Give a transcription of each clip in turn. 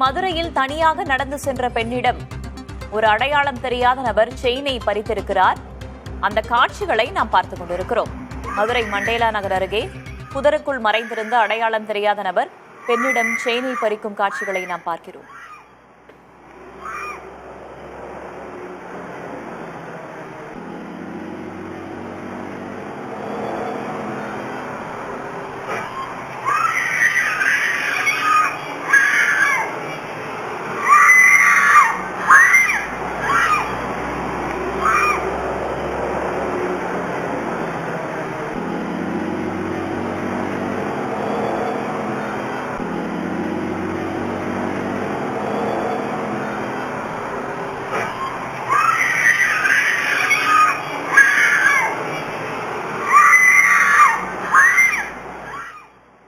மதுரையில் தனியாக நடந்து சென்ற பெண்ணிடம் ஒரு அடையாளம் தெரியாத நபர் செயினை பறித்திருக்கிறார். அந்த காட்சிகளை நாம் பார்த்துக் கொண்டிருக்கிறோம். மதுரை மண்டேலா நகர் அருகே புதருக்குள் மறைந்திருந்த அடையாளம் தெரியாத நபர் பெண்ணிடம் செயினை பறிக்கும் காட்சிகளை நாம் பார்க்கிறோம்.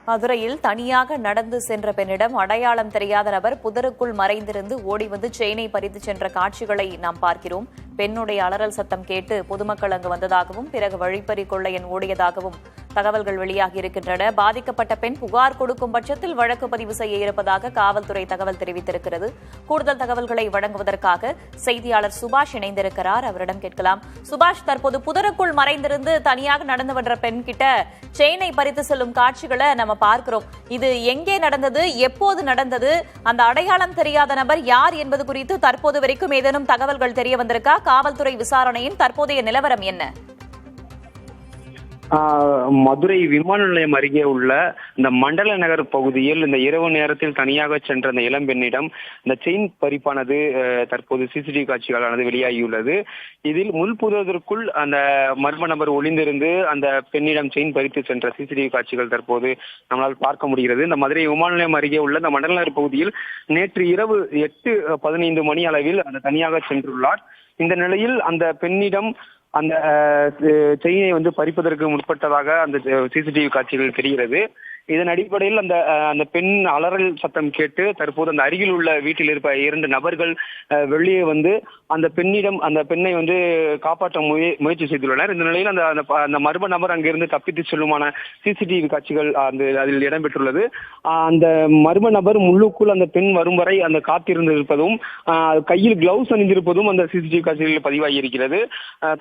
மதுரையில் தனியாக நடந்து சென்ற பெண்ணிடம் அடையாளம் தெரியாத நபர் புதருக்குள் மறைந்திருந்து ஓடி வந்து செயினை பறித்து சென்ற காட்சிகளை நாம் பார்க்கிறோம். பெண்ணுடைய அலறல் சத்தம் கேட்டு பொதுமக்கள் அங்கு வந்ததாகவும் பிறகு வழிப்பறி கொள்ளையன் ஓடியதாகவும் தகவல்கள் வெளியாகி இருக்கின்றன. பாதிக்கப்பட்ட பெண் புகார் கொடுக்கும் பட்சத்தில் வழக்கு பதிவு செய்ய இருப்பதாக காவல்துறை தகவல் தெரிவித்திருக்கிறது. கூடுதல் தகவல்களை வழங்குவதற்காக செய்தியாளர் சுபாஷ் இணைந்திருக்கிறார். அவரிடம் கேட்கலாம். சுபாஷ், தற்போது புதருக்குள் மறைந்திருந்து தனியாக நடந்து வந்த பெண் கிட்ட செயினை பறித்து செல்லும் காட்சிகளை நம்ம பார்க்கிறோம். இது எங்கே நடந்தது, எப்போது நடந்தது, அந்த அடையாளம் தெரியாத நபர் யார் என்பது குறித்து தற்போது வரைக்கும் ஏதேனும் தகவல்கள் தெரிய வந்திருக்கா? காவல்துறை விசாரணையின் தற்போதைய நிலவரம் என்ன? மதுரை விமான நிலையம் அருகே உள்ள இந்த மண்டல நகர் பகுதியில் இந்த இரவு நேரத்தில் தனியாக சென்ற அந்த இளம்பெண்ணிடம் இந்த செயின் பறிப்பானது தற்போது சிசிடிவி காட்சிகளானது வெளியாகியுள்ளது. இதில் முள்புதற்குள் அந்த மர்ம நபர் ஒளிந்திருந்து அந்த பெண்ணிடம் செயின் பறித்து சென்ற சிசிடிவி காட்சிகள் தற்போது நம்மளால் பார்க்க முடிகிறது. இந்த மதுரை விமான நிலையம் அருகே உள்ள இந்த மண்டல நகர் பகுதியில் நேற்று இரவு 8:15 மணி அளவில் அந்த தனியாக சென்றுள்ளார். இந்த நிலையில் அந்த பெண்ணிடம் அந்த செயினை பறிப்பதற்கு முற்பட்டதாக அந்த சிசிடிவி காட்சிகள் தெரிகிறது. இதன் அடிப்படையில் அந்த பெண் அலறல் சத்தம் கேட்டு தற்போது அந்த அருகில் உள்ள வீட்டில் இருப்ப 2 நபர்கள் வெளியே வந்து அந்த பெண்ணை காப்பாற்ற முயற்சி செய்துள்ளனர். இந்த நிலையில் அந்த மர்ம நபர் அங்கிருந்து தப்பித்து செல்லுமான சிசிடிவி காட்சிகள் அதில் இடம்பெற்றுள்ளது. அந்த மர்ம நபர் முள்ளுக்குள் அந்த பெண் வரும் வரை அந்த காத்திருந்திருப்பதும் கையில் கிளவுஸ் அணிந்திருப்பதும் அந்த சிசிடிவி காட்சிகளில் பதிவாகி இருக்கிறது.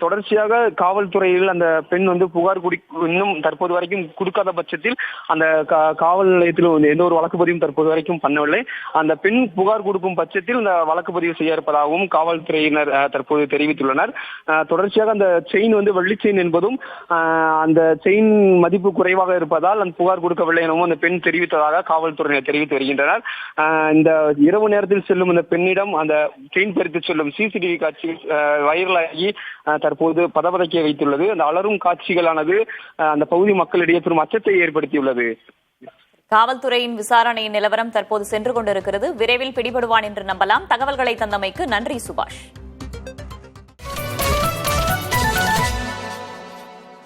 தொடர்ச்சியாக காவல்துறையில் அந்த பெண் புகார் இன்னும் தற்போது வரைக்கும் கொடுக்காத பட்சத்தில் அந்த காவல் நிலையத்தில் எந்த ஒரு வழக்கு பதிவும் தற்போது வரைக்கும் பண்ணவில்லை. அந்த பெண் புகார் கொடுக்கும் பட்சத்தில் இந்த வழக்கு பதிவு செய்ய இருப்பதாகவும் காவல்துறையினர் தற்போது தெரிவித்துள்ளனர். தொடர்ச்சியாக அந்த செயின் வெள்ளி செயின் என்பதும் அந்த செயின் மதிப்பு குறைவாக இருப்பதால் அந்த புகார் கொடுக்கவில்லை எனவும் அந்த பெண் தெரிவித்ததாக காவல்துறையினர் தெரிவித்து வருகின்றனர். இந்த இரவு நேரத்தில் செல்லும் அந்த பெண்ணிடம் அந்த செயின் பறித்து செல்லும் சிசிடிவி காட்சி வைரலாகி தற்போது பதபதைக்க வைத்துள்ளது. அந்த அலரும் காட்சிகளானது அந்த பகுதி மக்களிடையே பெரும் அச்சத்தை ஏற்படுத்தியுள்ளது. காவல்துறையின் விசாரணையின் நிலவரம் தற்போது சென்று கொண்டிருக்கிறது. விரைவில் பிடிபடுவான் என்று நம்பலாம். தகவல்களை தந்தமைக்கு நன்றி சுபாஷ்.